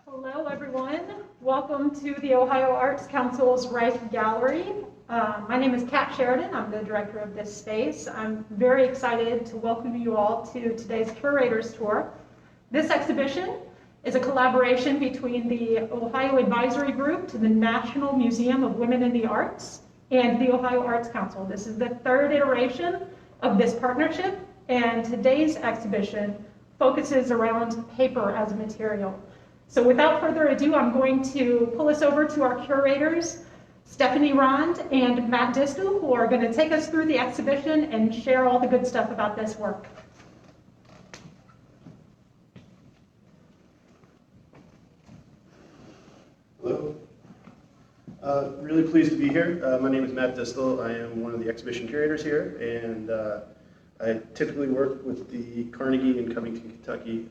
Hello, everyone. Welcome to the Ohio Arts Council's Rife Gallery. My name is Kat Sheridan. I'm the director of this space. I'm very excited to welcome you all to today's Curators Tour. This exhibition is a collaboration between the Ohio Advisory Group to the National Museum of Women in the Arts and the Ohio Arts Council. This is the third iteration of this partnership, and today's exhibition focuses around paper as a material. So without further ado, I'm going to pull us over to our curators, Distel and Rond and Matt Distel, who are going to take us through the exhibition and share all the good stuff about this work. Hello. Really pleased to be here. My name is Matt Distel. I am one of the exhibition curators here, and I typically work with the Carnegie in Covington, Kentucky.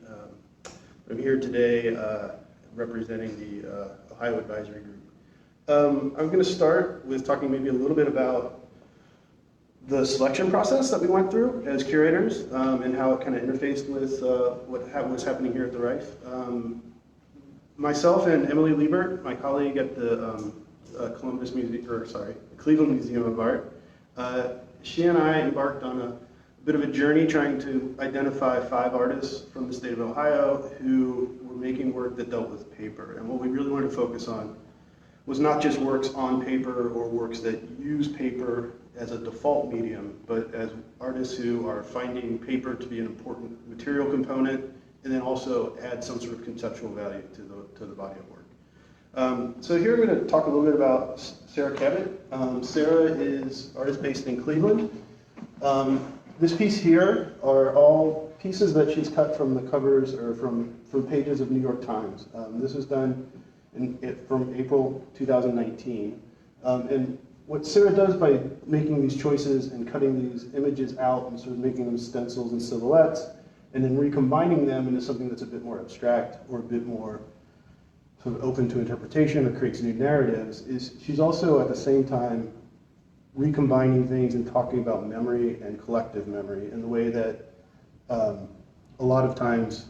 I'm here today representing the Ohio Advisory Group. I'm going to start with talking maybe a little bit about the selection process that we went through as curators and how it kind of interfaced with what was happening here at the Rife. Myself and Emily Liebert, my colleague at the Cleveland Museum of Art, she and I embarked on a bit of a journey trying to identify 5 artists from the state of Ohio who were making work that dealt with paper. And what we really wanted to focus on was not just works on paper or works that use paper as a default medium, but as artists who are finding paper to be an important material component and then also add some sort of conceptual value to the body of work. So here I'm going to talk a little bit about Sarah Cabot. Sarah is artist based in Cleveland. This piece here are all pieces that she's cut from the covers or from pages of New York Times. This was done from April 2019. And what Sarah does by making these choices and cutting these images out and sort of making them stencils and silhouettes, and then recombining them into something that's a bit more abstract or a bit more sort of open to interpretation or creates new narratives, is she's also at the same time recombining things and talking about memory and collective memory in the way that a lot of times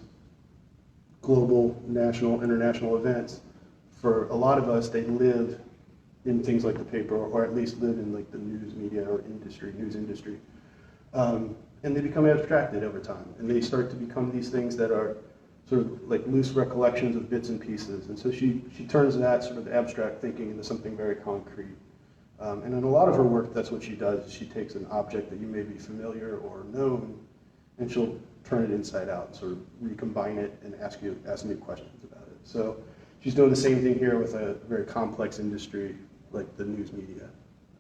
global, national, international events, for a lot of us, they live in things like the paper, or at least live in like the news media or news industry. And they become abstracted over time, and they start to become these things that are sort of like loose recollections of bits and pieces. And so she turns that sort of abstract thinking into something very concrete. And in a lot of her work, that's what she does. She takes an object that you may be familiar or known, and she'll turn it inside out, sort of recombine it and ask new questions about it. So she's doing the same thing here with a very complex industry like the news media.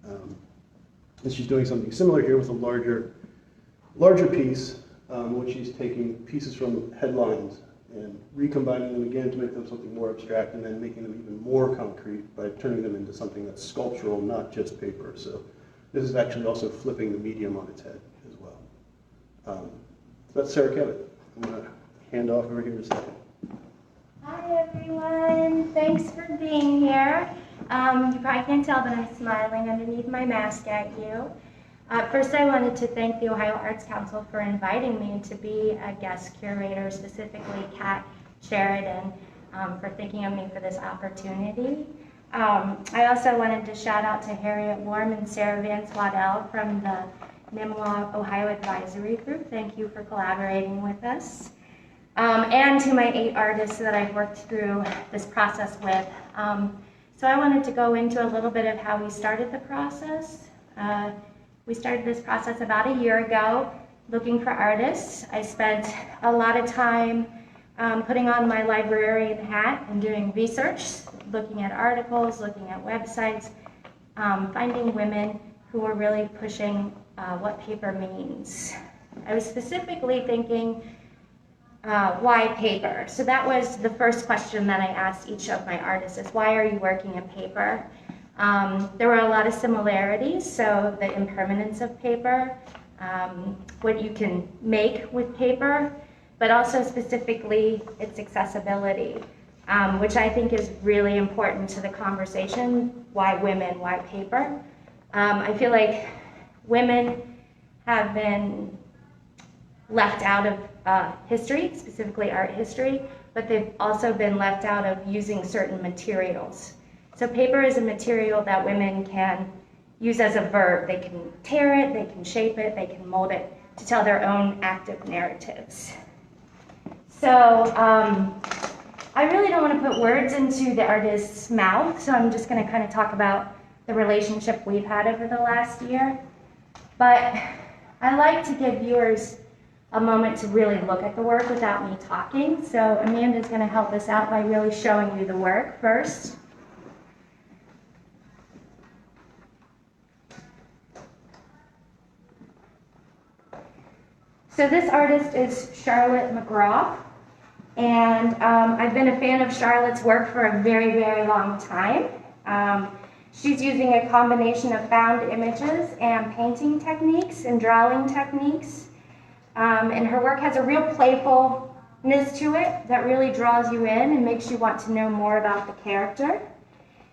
And she's doing something similar here with a larger piece, which she's taking pieces from headlines and recombining them again to make them something more abstract, and then making them even more concrete by turning them into something that's sculptural, not just paper. So this is actually also flipping the medium on its head as well. So that's Sarah Cabot. I'm going to hand off over here in a second. Hi everyone, thanks for being here. You probably can't tell, but I'm smiling underneath my mask at you. First, I wanted to thank the Ohio Arts Council for inviting me to be a guest curator, specifically Kat Sheridan, for thinking of me for this opportunity. I also wanted to shout out to Harriet Warm and Sarah Van Swadell from the NIMLA Ohio Advisory Group. Thank you for collaborating with us. And to my 8 artists that I've worked through this process with. So I wanted to go into a little bit of how we started the process. We started this process about a year ago, looking for artists. I spent a lot of time putting on my librarian hat and doing research, looking at articles, looking at websites, finding women who were really pushing what paper means. I was specifically thinking, why paper? So that was the first question that I asked each of my artists is, why are you working in paper? There were a lot of similarities, so the impermanence of paper, what you can make with paper, but also specifically its accessibility, which I think is really important to the conversation. Why women, why paper? I feel like women have been left out of history, specifically art history, but they've also been left out of using certain materials. So paper is a material that women can use as a verb. They can tear it, they can shape it, they can mold it to tell their own active narratives. So I really don't want to put words into the artist's mouth, so I'm just going to kind of talk about the relationship we've had over the last year. But I like to give viewers a moment to really look at the work without me talking. So Amanda's going to help us out by really showing you the work first. So this artist is Charlotte McGraw, and I've been a fan of Charlotte's work for a very, very long time. She's using a combination of found images and painting techniques and drawing techniques. And her work has a real playfulness to it that really draws you in and makes you want to know more about the character.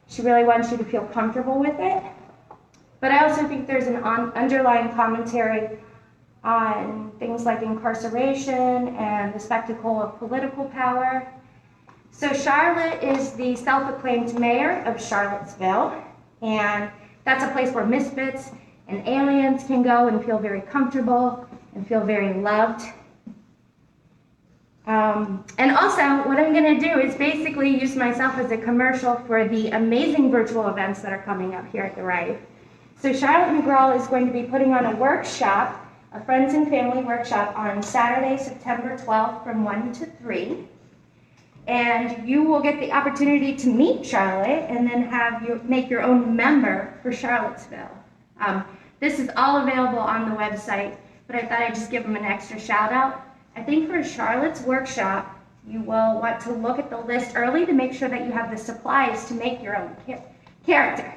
She really wants you to feel comfortable with it. But I also think there's an underlying commentary on things like incarceration and the spectacle of political power. So Charlotte is the self-acclaimed mayor of Charlottesville, and that's a place where misfits and aliens can go and feel very comfortable and feel very loved. And also, what I'm going to do is basically use myself as a commercial for the amazing virtual events that are coming up here at the Rife. So Charlotte McGraw is going to be putting on a workshop, a friends and family workshop, on Saturday, September 12th from 1 to 3. And you will get the opportunity to meet Charlotte and then make your own member for Charlottesville. This is all available on the website, but I thought I'd just give them an extra shout out. I think for Charlotte's workshop, you will want to look at the list early to make sure that you have the supplies to make your own character.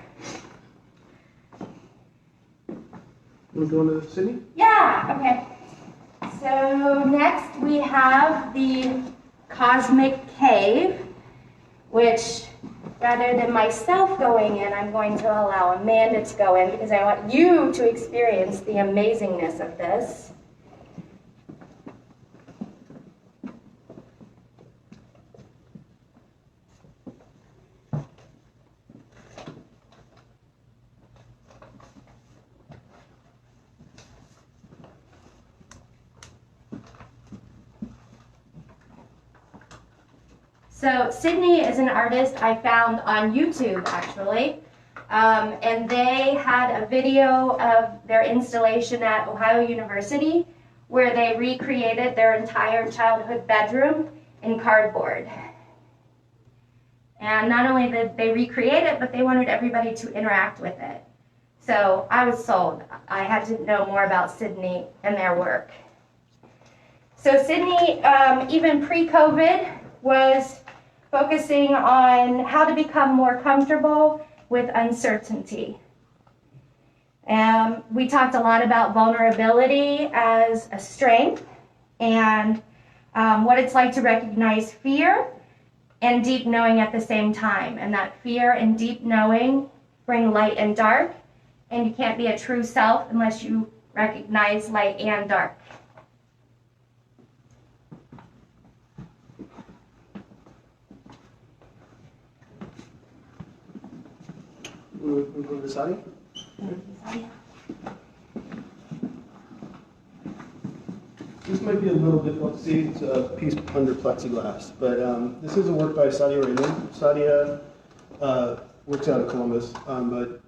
Want to go into Sydney? Yeah, okay. So next we have the Cosmic Cave, which rather than myself going in, I'm going to allow Amanda to go in because I want you to experience the amazingness of this. So Sydney is an artist I found on YouTube, actually, and they had a video of their installation at Ohio University where they recreated their entire childhood bedroom in cardboard. And not only did they recreate it, but they wanted everybody to interact with it. So I was sold. I had to know more about Sydney and their work. So Sydney, even pre-COVID, was focusing on how to become more comfortable with uncertainty. We talked a lot about vulnerability as a strength and what it's like to recognize fear and deep knowing at the same time. And that fear and deep knowing bring light and dark, and you can't be a true self unless you recognize light and dark. We'll go to the side. This might be a little difficult to see. It's a piece under plexiglass, but this is a work by Sadia Raymond. Sadia works out of Columbus, but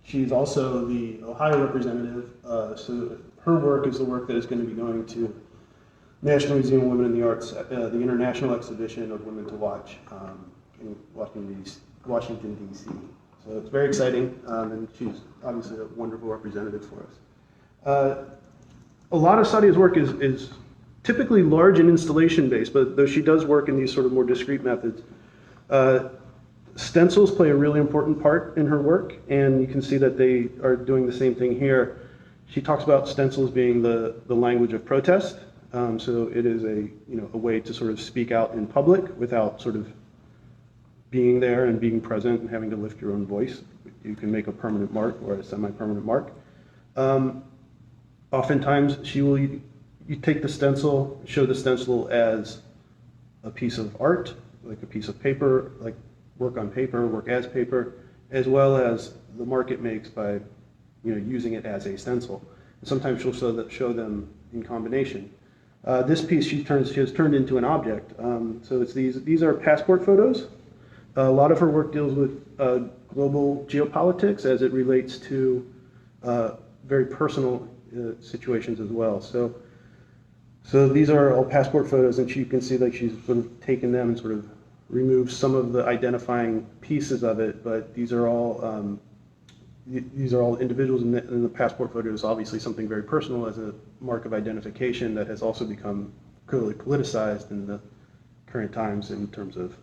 she's also the Ohio representative. So her work is the work that is going to be going to National Museum of Women in the Arts, the International Exhibition of Women to Watch in Washington, D.C. So it's very exciting, and she's obviously a wonderful representative for us. A lot of Sadia's work is typically large and installation-based, but though she does work in these sort of more discrete methods, stencils play a really important part in her work, and you can see that they are doing the same thing here. She talks about stencils being the language of protest, so it is a way to sort of speak out in public without sort of being there and being present and having to lift your own voice. You can make a permanent mark or a semi-permanent mark. Oftentimes, you take the stencil, show the stencil as a piece of art, like a piece of paper, like work on paper, work as paper, as well as the mark it makes by using it as a stencil. And sometimes she'll show them in combination. This piece she has turned into an object. So it's these are passport photos. A lot of her work deals with global geopolitics as it relates to very personal situations as well. So these are all passport photos, and you can see like she's sort of taken them and sort of removed some of the identifying pieces of it, but these are all individuals, and the passport photo is obviously something very personal as a mark of identification that has also become clearly politicized in the current times in terms of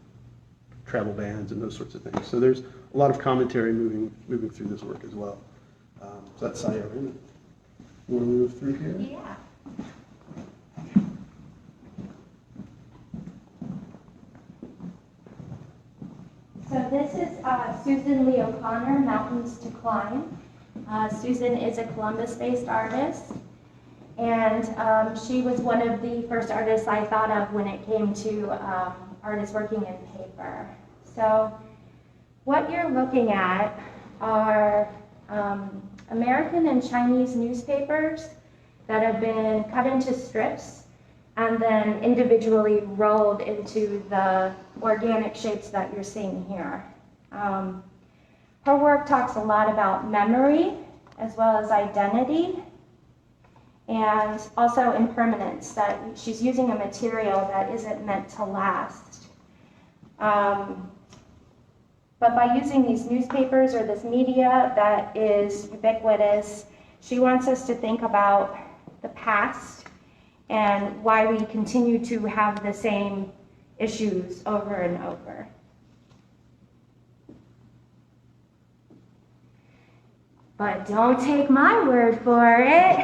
travel bans and those sorts of things. So there's a lot of commentary moving through this work as well. So that's Sayarin. You want to move through here? Yeah. So this is Susan Lee O'Connor, Mountains to Climb. Susan is a Columbus-based artist, and she was one of the first artists I thought of when it came to artists working in paper. So what you're looking at are American and Chinese newspapers that have been cut into strips and then individually rolled into the organic shapes that you're seeing here. Her work talks a lot about memory as well as identity and also impermanence, that she's using a material that isn't meant to last. But by using these newspapers or this media that is ubiquitous, she wants us to think about the past and why we continue to have the same issues over and over. But don't take my word for it.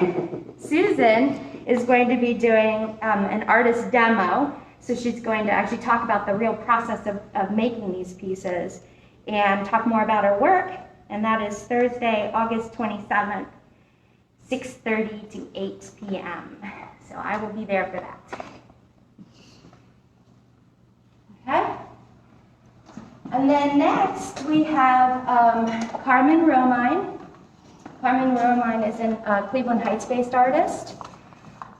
Susan is going to be doing an artist demo. So she's going to actually talk about the real process of making these pieces and talk more about her work. And that is Thursday, August 27th, 6:30 to 8 p.m. So I will be there for that. Okay? And then next we have Carmen Romine. Carmen Romine is a Cleveland Heights-based artist.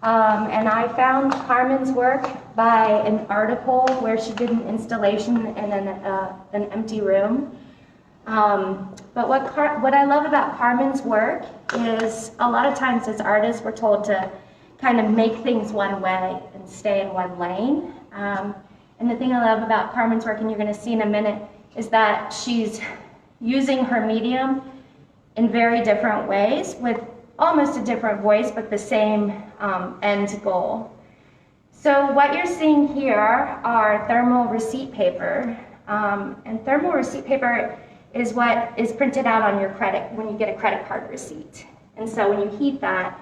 And I found Carmen's work by an article where she did an installation in an empty room. But what I love about Carmen's work is a lot of times as artists we're told to kind of make things one way and stay in one lane. And the thing I love about Carmen's work, and you're going to see in a minute, is that she's using her medium in very different ways with almost a different voice, but the same end goal. So what you're seeing here are thermal receipt paper. And thermal receipt paper is what is printed out on your credit when you get a credit card receipt. And so when you heat that,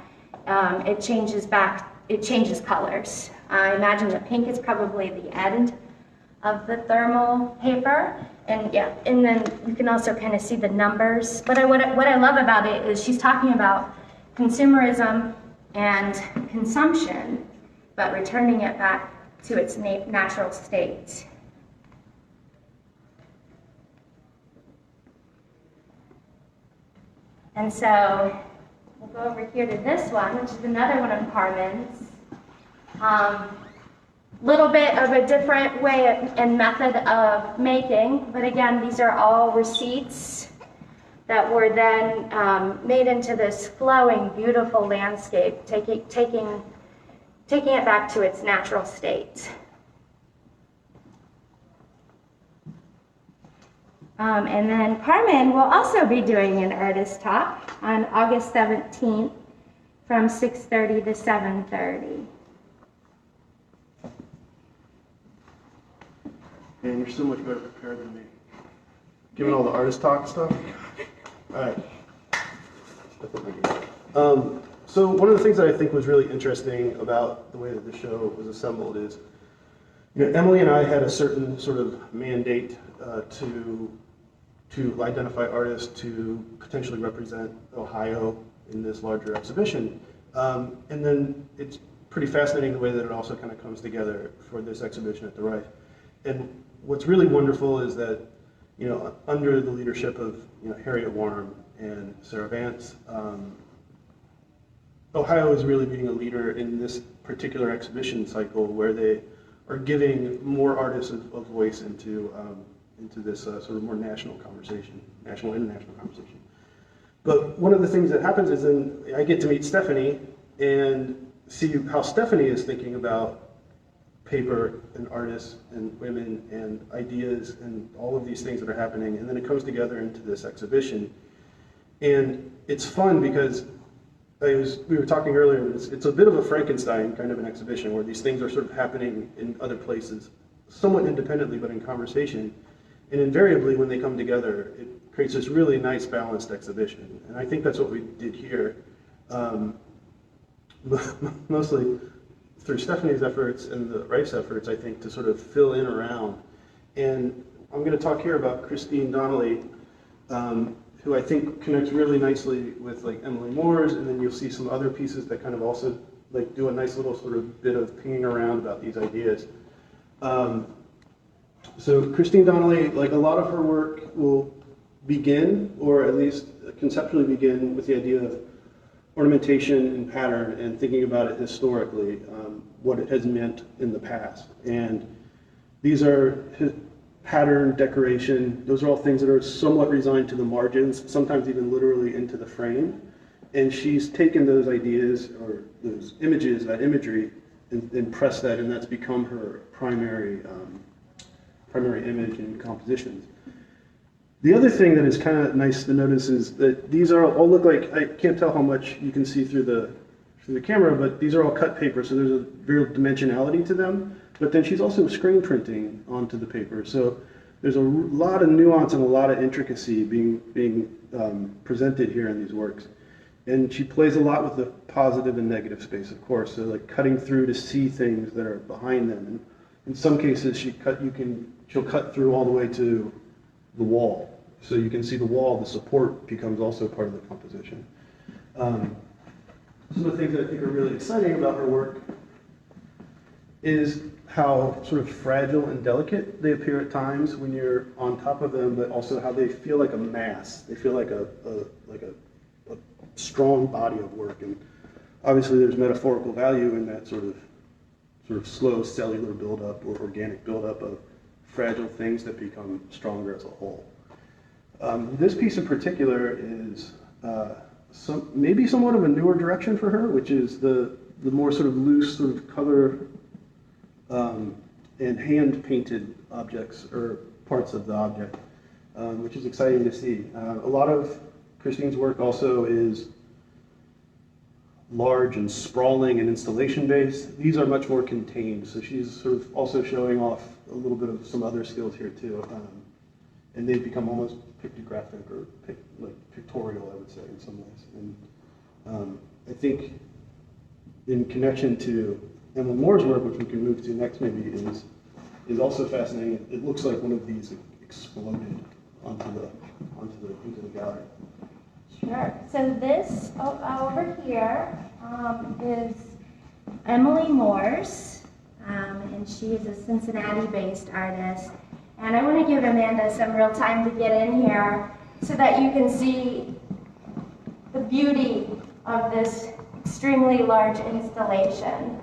it changes colors. I imagine the pink is probably the end of the thermal paper. And yeah, and then you can also kind of see the numbers. But what I love about it is she's talking about consumerism and consumption, but returning it back to its natural state. And so we'll go over here to this one, which is another one of Carmen's. Little bit of a different way and method of making, but again, these are all receipts that were then made into this flowing, beautiful landscape, taking it back to its natural state. And then Carmen will also be doing an artist talk on August 17th from 6:30 to 7:30. And you're so much better prepared than me. Given all the artist talk stuff. All right. So one of the things that I think was really interesting about the way that the show was assembled is, Emily and I had a certain sort of mandate to identify artists to potentially represent Ohio in this larger exhibition. And then it's pretty fascinating the way that it also kind of comes together for this exhibition at the Reich. And what's really wonderful is that, you know, under the leadership of, you know, Harriet Warm and Sarah Vance, Ohio is really being a leader in this particular exhibition cycle where they are giving more artists a voice into this sort of more national conversation, national international conversation. But one of the things that happens is then I get to meet Stephanie and see how Stephanie is thinking about paper and artists and women and ideas and all of these things that are happening, and then it comes together into this exhibition. And it's fun because we were talking earlier, it's a bit of a Frankenstein kind of an exhibition where these things are sort of happening in other places, somewhat independently, but in conversation. And invariably, when they come together, it creates this really nice, balanced exhibition. And I think that's what we did here, mostly through Stephanie's efforts and the Reich's efforts, I think, to sort of fill in around. And I'm going to talk here about Christine Donnelly, who I think connects really nicely with like Emily Moore's, and then you'll see some other pieces that kind of also like do a nice little sort of bit of pinging around about these ideas. So Christine Donnelly, like a lot of her work will begin, or at least conceptually begin, with the idea of ornamentation and pattern and thinking about it historically, what it has meant in the past. And these are pattern, decoration, those are all things that are somewhat resigned to the margins, sometimes even literally into the frame. And she's taken those ideas or those images, that imagery, and pressed that, and that's become her primary image in compositions. The other thing that is kind of nice to notice is that these are all look like, I can't tell how much you can see through the camera, but these are all cut paper, so there's a real dimensionality to them. But then she's also screen printing onto the paper, so there's a lot of nuance and a lot of intricacy being presented here in these works. And she plays a lot with the positive and negative space, of course, so like cutting through to see things that are behind them. And in some cases, she'll cut through all the way to the wall. So you can see the wall, the support becomes also part of the composition. Some of the things that I think are really exciting about her work is how sort of fragile and delicate they appear at times when you're on top of them, but also how they feel like a mass. They feel like a strong body of work. And obviously there's metaphorical value in that sort of slow cellular buildup or organic buildup of fragile things that become stronger as a whole. This piece in particular is maybe somewhat of a newer direction for her, which is the more sort of loose sort of color and hand-painted objects or parts of the object, which is exciting to see. A lot of Christine's work also is large and sprawling and installation-based. These are much more contained, so she's sort of also showing off a little bit of some other skills here too. And they've become almost pictographic or pictorial, I would say, in some ways. And I think in connection to Emily Moore's work, which we can move to next maybe, is also fascinating. It looks like one of these exploded into the gallery. Sure. So this over here is Emily Moore's, and she is a Cincinnati-based artist. And I want to give Amanda some real time to get in here so that you can see the beauty of this extremely large installation.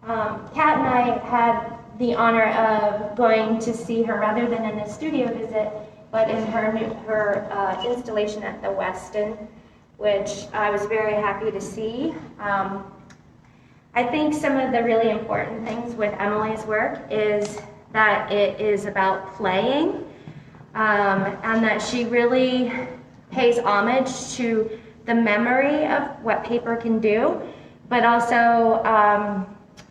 Kat and I had the honor of going to see her rather than in a studio visit, but in her installation at the Westin, which I was very happy to see. I think some of the really important things with Emily's work is that it is about playing, and that she really pays homage to the memory of what paper can do, but also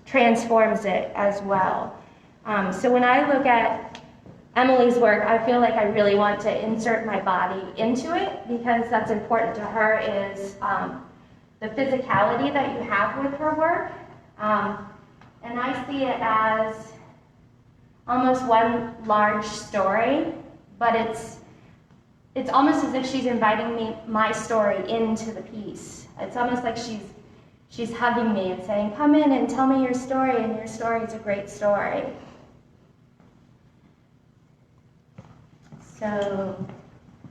transforms it as well. So when I look at Emily's work, I feel like I really want to insert my body into it, because that's important to her is the physicality that you have with her work. And I see it as almost one large story, but it's it's almost as if she's inviting my story into the piece. It's almost like she's hugging me and saying, come in and tell me your story, and your story is a great story. So,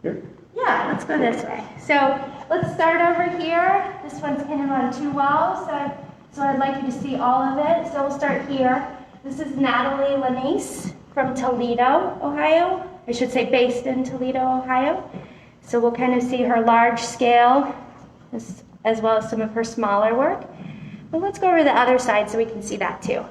Here? yeah, let's go this way. So let's start over here. This one's kind of on two walls, so I'd like you to see all of it. So we'll start here. This is Natalie Lanise from Toledo, Ohio. I should say based in Toledo, Ohio. So we'll kind of see her large scale as well as some of her smaller work. But let's go over to the other side so we can see that too.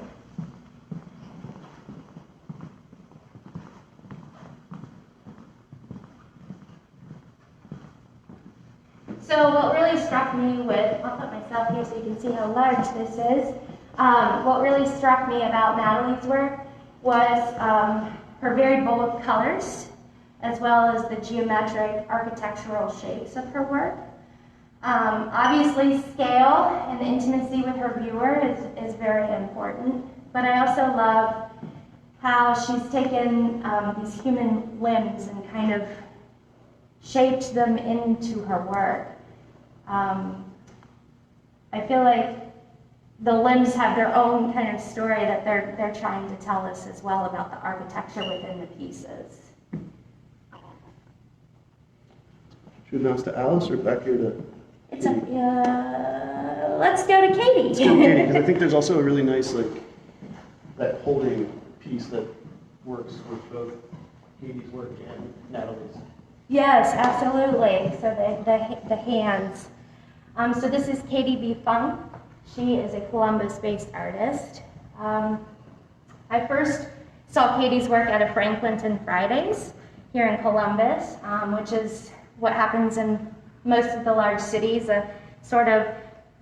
So what really struck me I'll put myself here so you can see how large this is. What really struck me about Natalie's work was her very bold colors, as well as the geometric architectural shapes of her work. Obviously, scale and intimacy with her viewer is very important, but I also love how she's taken these human limbs and kind of shaped them into her work. I feel like the limbs have their own kind of story that they're trying to tell us as well about the architecture within the pieces. Should we announce to Alice or back here to? It's let's go to Katie. Let's go, Katie, because I think there's also a really nice that holding piece that works with both Katie's work and Natalie's. Yes, absolutely. So the hands. So this is Katie B. Funk. She is a Columbus-based artist. I first saw Katie's work at a Franklinton Fridays here in Columbus, which is what happens in most of the large cities, a sort of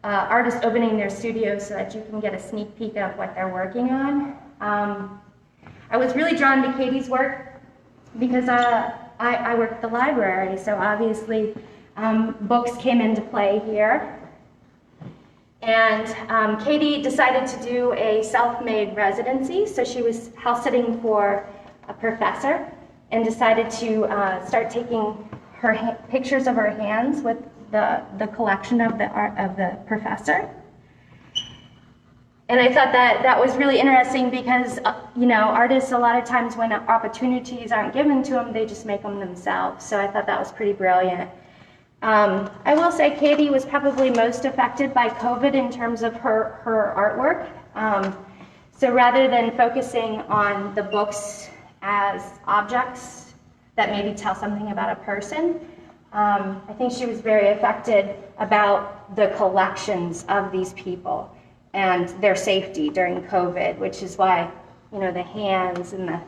artists opening their studios so that you can get a sneak peek of what they're working on. I was really drawn to Katie's work because I work at the library, so obviously books came into play here. And Katie decided to do a self-made residency, so she was house sitting for a professor and decided to start taking her pictures of her hands with the collection of the art of the professor. And I thought that was really interesting because, artists a lot of times when opportunities aren't given to them, they just make them themselves. So I thought that was pretty brilliant. I will say Katie was probably most affected by COVID in terms of her artwork. So rather than focusing on the books as objects that maybe tell something about a person, I think she was very affected about the collections of these people and their safety during COVID, which is why, the hands and the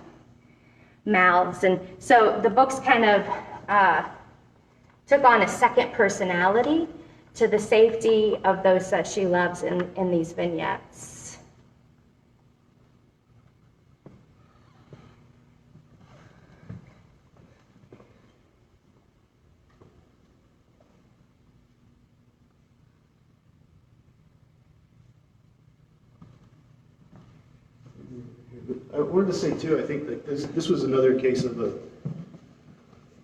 mouths. And so the books kind of took on a second personality to the safety of those that she loves in these vignettes. I wanted to say too, I think that this was another case of an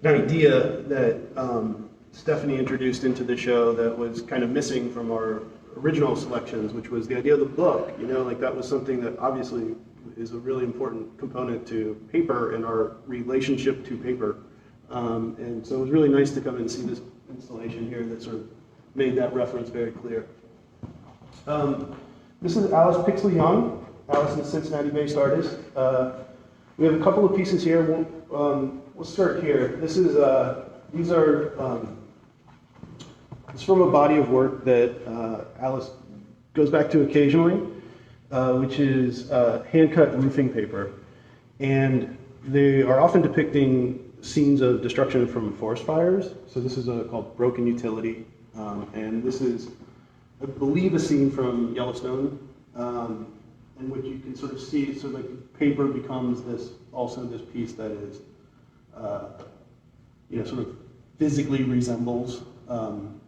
idea that Stephanie introduced into the show that was kind of missing from our original selections, which was the idea of the book. That was something that obviously is a really important component to paper and our relationship to paper. And so it was really nice to come and see this installation here that sort of made that reference very clear. This is Alice Pixley-Young. Alice is a Cincinnati-based artist. We have a couple of pieces here. We'll start here. This is it's from a body of work that Alice goes back to occasionally, which is hand-cut roofing paper, and they are often depicting scenes of destruction from forest fires. So this is called Broken Utility, and this is, I believe, a scene from Yellowstone. In which you can sort of see, so paper becomes this piece that is, sort of physically resembles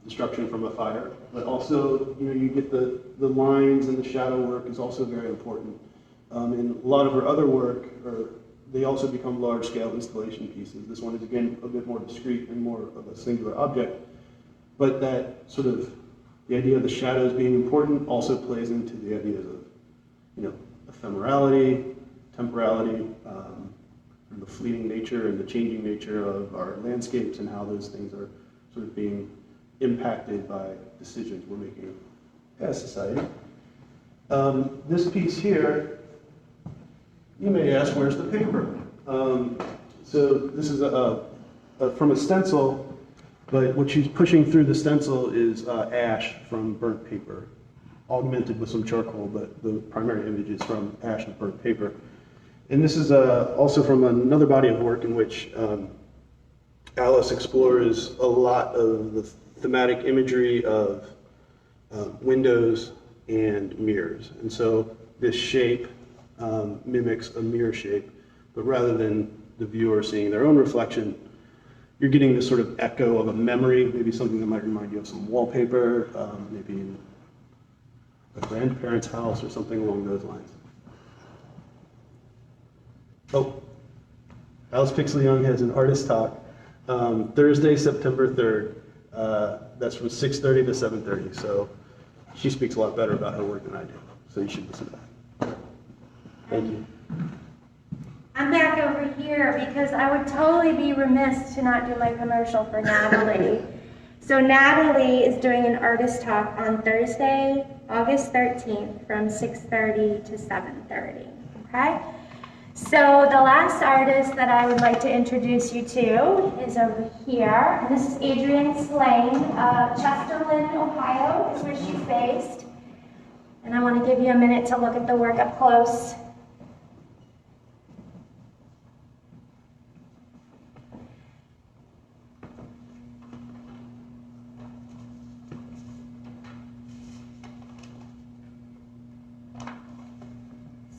destruction from a fire, but also, you get the lines and the shadow work is also very important. And a lot of her other work, or they also become large-scale installation pieces. This one is, again, a bit more discrete and more of a singular object, but that sort of, the idea of the shadows being important also plays into the ideas of, ephemerality, temporality, the fleeting nature and the changing nature of our landscapes and how those things are sort of being impacted by decisions we're making as society. This piece here, you may ask, where's the paper? So this is from a stencil, but what she's pushing through the stencil is ash from burnt paper, augmented with some charcoal, but the primary image is from ash and burnt paper. And this is also from another body of work in which Alice explores a lot of the thematic imagery of windows and mirrors. And so this shape mimics a mirror shape, but rather than the viewer seeing their own reflection, you're getting this sort of echo of a memory, maybe something that might remind you of some wallpaper, maybe in a grandparent's house or something along those lines. Oh, Alice Pixley-Young has an artist talk Thursday, September 3rd. That's from 6:30 to 7:30. So she speaks a lot better about her work than I do. So you should listen to that. Thank you. I'm back over here because I would totally be remiss to not do my commercial for Natalie. So Natalie is doing an artist talk on Thursday, August 13th from 6:30 to 7:30, okay? So the last artist that I would like to introduce you to is over here. And this is Adrienne Slane. Chesterland, Ohio is where she's based. And I want to give you a minute to look at the work up close.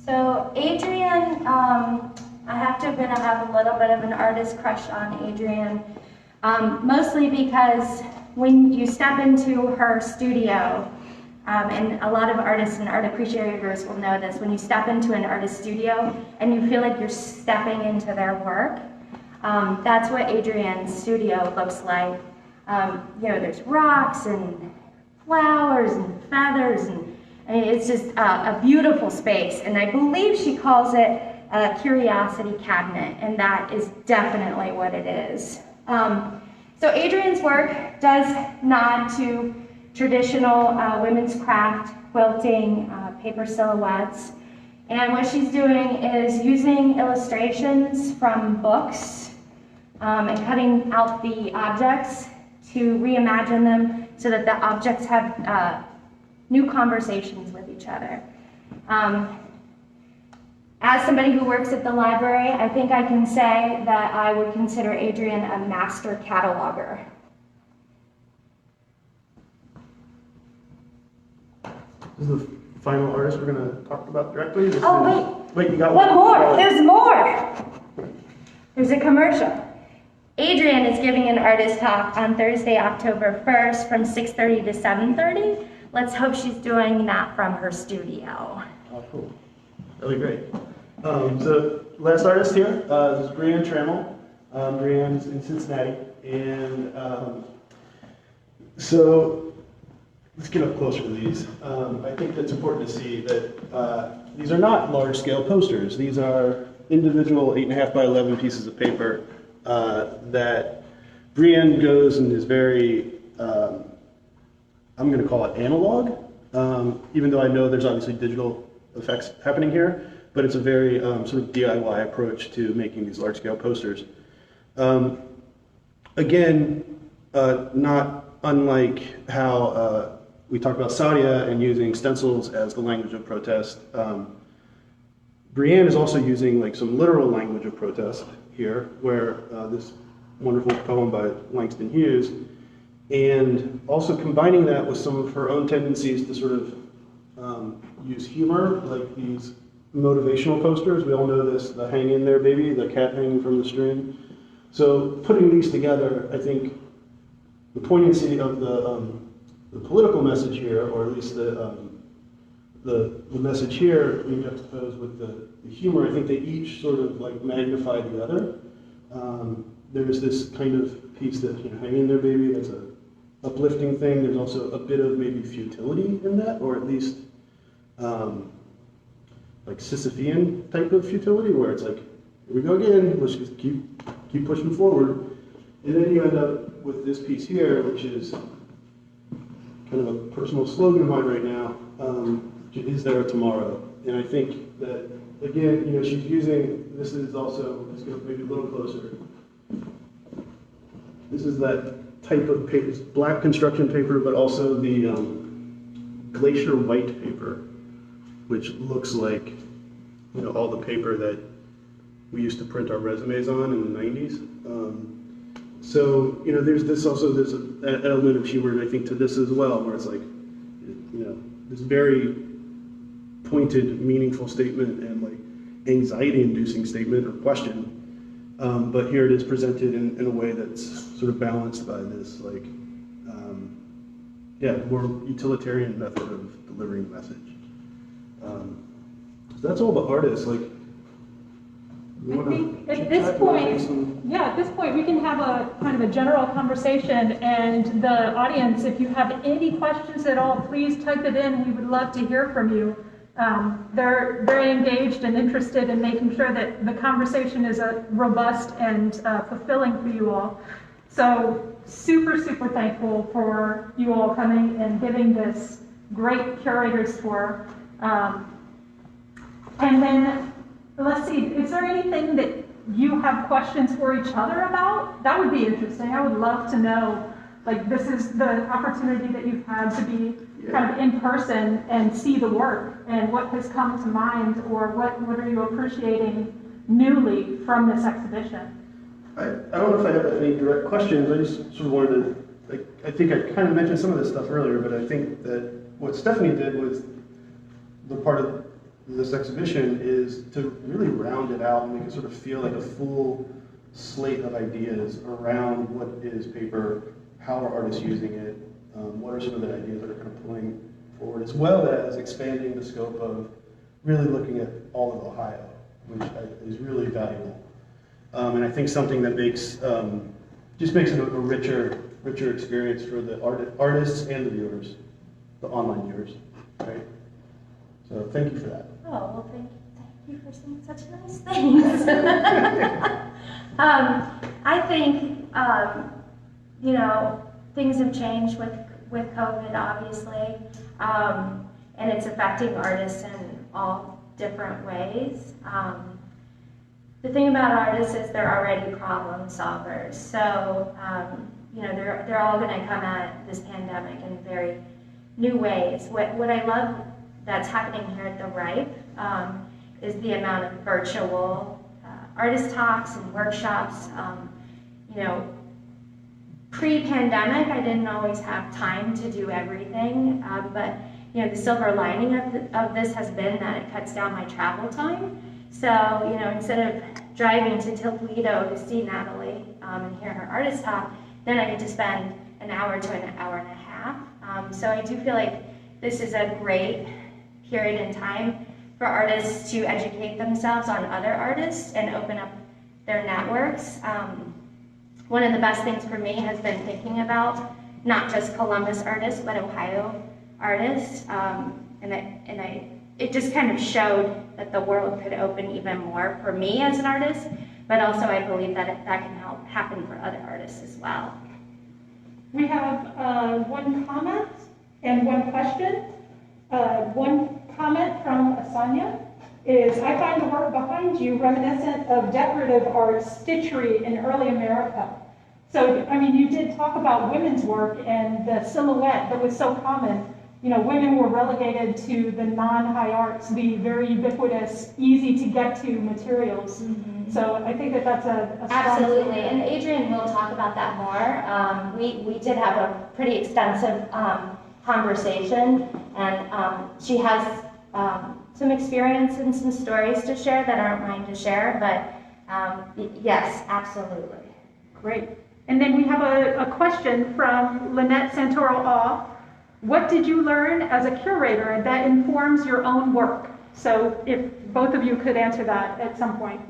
So Adrienne, I have to admit I have a little bit of an artist crush on Adrienne, mostly because when you step into her studio, and a lot of artists and art appreciators will know this, when you step into an artist studio and you feel like you're stepping into their work, that's what Adrienne's studio looks like. There's rocks and flowers and feathers and it's just a beautiful space, and I believe she calls it a curiosity cabinet, and that is definitely what it is. So Adrienne's work does nod to traditional women's craft, quilting, paper silhouettes, and what she's doing is using illustrations from books and cutting out the objects to reimagine them so that the objects have new conversations with each other. As somebody who works at the library, I think I can say that I would consider Adrienne a master cataloger. This is the final artist we're going to talk about directly. Wait, you got one more. There's more. There's a commercial. Adrienne is giving an artist talk on Thursday, October 1st from 6:30 to 7:30. Let's hope she's doing that from her studio. Oh, cool. Really great. So last artist here is Brianne Trammell. Brianne's in Cincinnati. And so let's get up closer to these. I think that's important to see that these are not large-scale posters. These are individual 8.5 by 11 pieces of paper that Brianne goes and is very I'm going to call it analog, even though I know there's obviously digital effects happening here, but it's a very sort of DIY approach to making these large-scale posters. Again, not unlike how we talked about Sadia and using stencils as the language of protest, Brianne is also using like some literal language of protest here, where this wonderful poem by Langston Hughes, and also combining that with some of her own tendencies to sort of use humor, like these motivational posters. We all know this, the hang in there baby, the cat hanging from the string. So putting these together, I think the poignancy of the political message here, or at least the the message here being juxtaposed with the humor, I think they each sort of like magnify the other. There's this kind of piece that, hang in there, baby, that's a uplifting thing. There's also a bit of maybe futility in that, or at least like Sisyphean type of futility, where it's like, here we go again, let's just keep pushing forward. And then you end up with this piece here, which is kind of a personal slogan of mine right now, is there a tomorrow? And I think that, again, she's using, this is also, let's go maybe a little closer. This is that type of paper, it's black construction paper, but also the glacier white paper, which looks like, all the paper that we used to print our resumes on in the 90s. So, there's an element of humor, I think, to this as well, where it's like, this very pointed, meaningful statement and like anxiety-inducing statement or question. But here it is presented in a way that's sort of balanced by this, like, more utilitarian method of delivering the message. So that's all the artists. Like, I think at this point, we can have a kind of a general conversation, and the audience, if you have any questions at all, please type it in. We would love to hear from you. They're very engaged and interested in making sure that the conversation is robust and fulfilling for you all. So super, super thankful for you all coming and giving this great Curators tour. And then, let's see, is there anything that you have questions for each other about? That would be interesting. I would love to know, like, this is the opportunity that you've had to be kind of in person and see the work, and what has come to mind, or what are you appreciating newly from this exhibition? I don't know if I have any direct questions. I just sort of wanted to, like, I think I kind of mentioned some of this stuff earlier, but I think that what Stephanie did was the part of this exhibition is to really round it out and make it sort of feel like a full slate of ideas around what is paper, how are artists using it, what are some of the ideas that are kind of pulling forward, as well as expanding the scope of really looking at all of Ohio, which is really valuable. And I think something that makes, just makes it a richer experience for the artists and the viewers, the online viewers, right? So thank you for that. Oh, well, thank you for saying such nice things. I think, things have changed with COVID, obviously, and it's affecting artists in all different ways. The thing about artists is they're already problem solvers, so they're all going to come at this pandemic in very new ways. What I love that's happening here at the Ripe is the amount of virtual artist talks and workshops. Pre-pandemic, I didn't always have time to do everything, but the silver lining of this has been that it cuts down my travel time. So instead of driving to Toledo to see Natalie and hear her artist talk, then I get to spend an hour to an hour and a half. So I do feel like this is a great period in time for artists to educate themselves on other artists and open up their networks. One of the best things for me has been thinking about not just Columbus artists, but Ohio artists. It just kind of showed that the world could open even more for me as an artist, but also I believe that that can help happen for other artists as well. We have one comment and one question. One comment from Asanya is, I find the work behind you reminiscent of decorative art stitchery in early America. So, you did talk about women's work and the silhouette that was so common. Women were relegated to the non-high arts, the very ubiquitous, easy to get to materials. Mm-hmm. So I think that's a strong absolutely, statement. and Adrienne will talk about that more. We did have a pretty extensive conversation, and she has some experience and some stories to share that aren't mine to share, but yes, absolutely. Great. And then we have a question from Lynette Santoro-Aw. What did you learn as a curator that informs your own work? So if both of you could answer that at some point.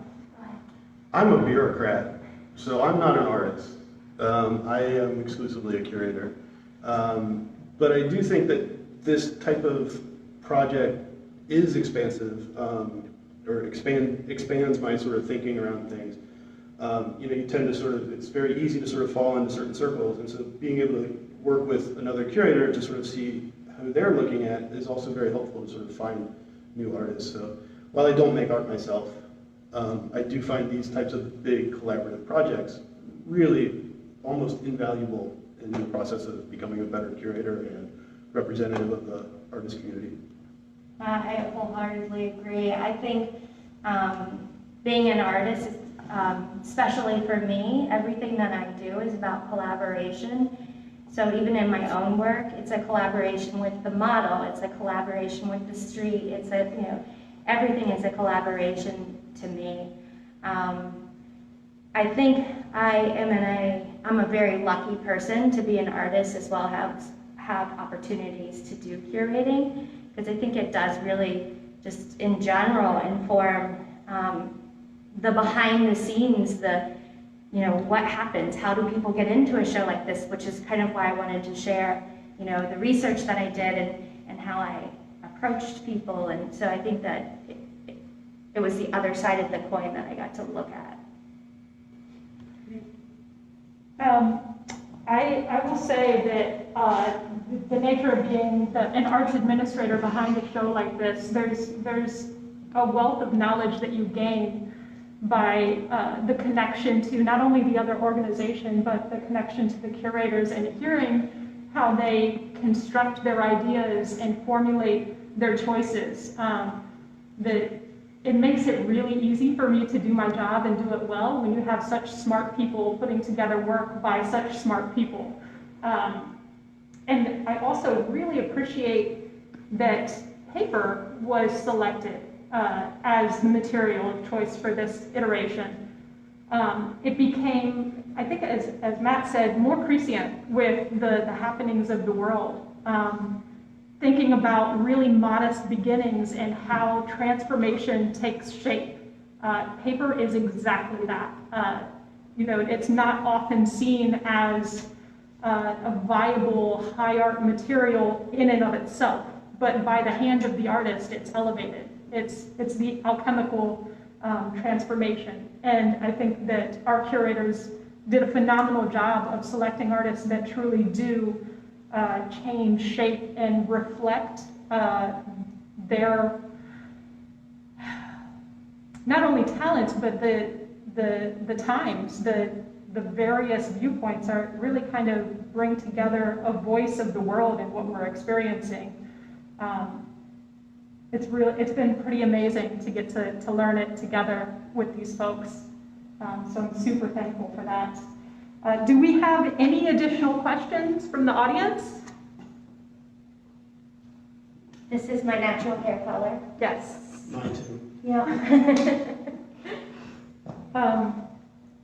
I'm a bureaucrat, so I'm not an artist. I am exclusively a curator. But I do think that this type of project is expansive, or expands my sort of thinking around things. You tend to sort of, it's very easy to sort of fall into certain circles, and so being able to work with another curator to sort of see who they're looking at is also very helpful to sort of find new artists. So while I don't make art myself, I do find these types of big collaborative projects really almost invaluable in the process of becoming a better curator and representative of the artist community. I wholeheartedly agree. I think being an artist, especially for me, everything that I do is about collaboration. So even in my own work, it's a collaboration with the model, it's a collaboration with the street, it's a, everything is a collaboration to me. I think I'm a very lucky person to be an artist as well as have opportunities to do curating, because I think it does really just in general inform the behind the scenes, what happens, how do people get into a show like this, which is kind of why I wanted to share, the research that I did and how I approached people. And so I think that it was the other side of the coin that I got to look at. I will say that the nature of being an arts administrator behind a show like this, there's a wealth of knowledge that you gain by the connection to not only the other organization, but the connection to the curators and hearing how they construct their ideas and formulate their choices. It makes it really easy for me to do my job and do it well when you have such smart people putting together work by such smart people. And I also really appreciate that paper was selected as the material of choice for this iteration. It became, I think as Matt said, more prescient with the happenings of the world. Thinking about really modest beginnings and how transformation takes shape. Paper is exactly that. It's not often seen as a viable high art material in and of itself, but by the hand of the artist, it's elevated. It's the alchemical transformation. And I think that our curators did a phenomenal job of selecting artists that truly do change, shape, and reflect their not only talents, but the times, the various viewpoints are really kind of bring together a voice of the world and what we're experiencing. It's been pretty amazing to get to learn it together with these folks. So I'm super thankful for that. Do we have any additional questions from the audience? This is my natural hair color. Yes. Mine too. Yeah.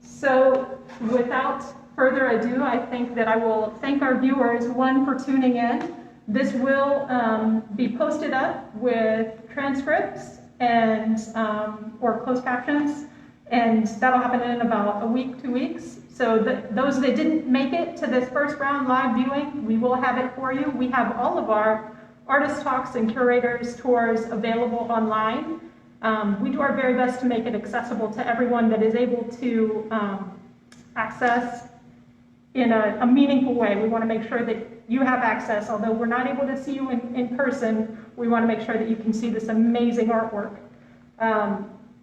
So without further ado, I think that I will thank our viewers, one, for tuning in. This will be posted up with transcripts and or closed captions, and that'll happen in about a week, 2 weeks. So those that didn't make it to this first round live viewing, we will have it for you. We have all of our artist talks and curators tours available online. We do our very best to make it accessible to everyone that is able to access in a meaningful way. We want to make sure that you have access. Although we're not able to see you in person, we want to make sure that you can see this amazing artwork.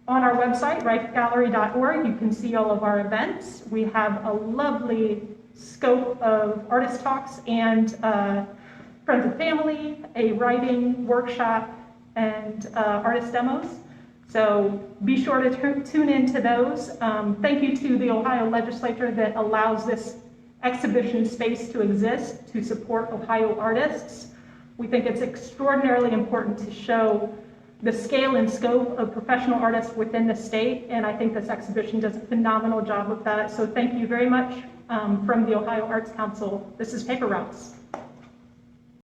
On our website, rifegallery.org, you can see all of our events. We have a lovely scope of artist talks and friends and family, a writing workshop, and artist demos. So be sure to tune into those. Thank you to the Ohio Legislature that allows this exhibition space to exist to support Ohio artists. We think it's extraordinarily important to show the scale and scope of professional artists within the state, and I think this exhibition does a phenomenal job of that. So thank you very much from the Ohio Arts Council. This is Paper Routes.